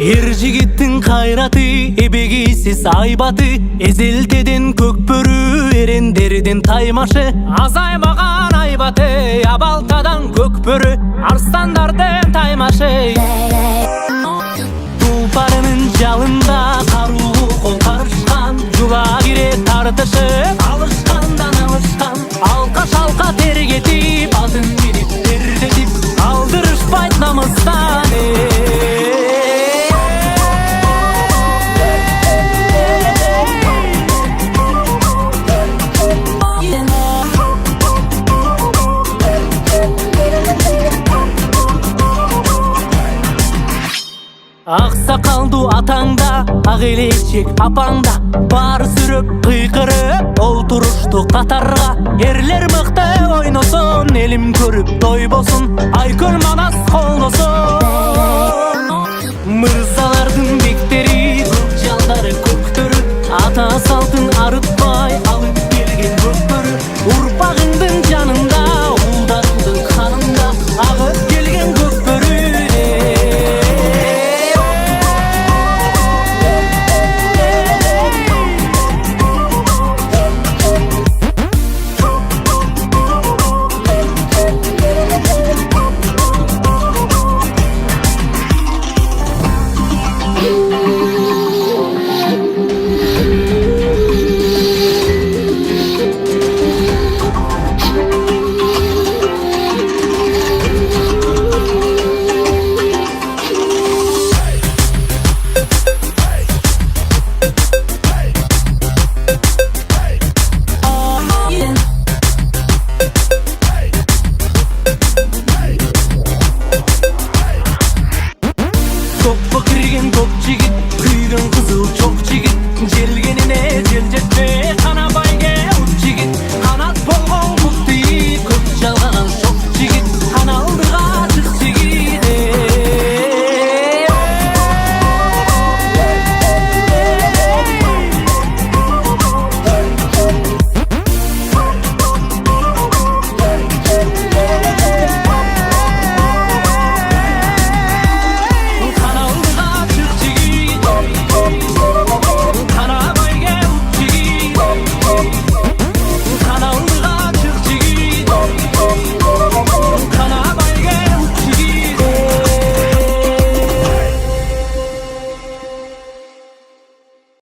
Ер жигиттин кайраты, эбегейсиз айбаты, эзелтеден көкбөрү, эрендерден таймашы. Азаймаган айбаты, абалтадан көкбөрү, арстандардын таймашы. Тулпарынын жалында каруу кол карышкан, жула кире тартышып, алышкандан алышкан. Алка шалка тергетип, атын минип тердетип, алдырышпайт намыстан. Аксакалдуу атаңда, ак элечек апаңда, бар сүрөп кыйкырып олтурушту катарга. Эрлер мыкты ойносун, элим көрүп тойбосун, айкөл манас колдосун. Мырзалардын бектери, көк жалдары көктөрү, ата салтын арытпай алып келген көкбөрү. Урпагыңдын жанында, улдарыңдын канында, агып келген көкбөрү. Көк жигит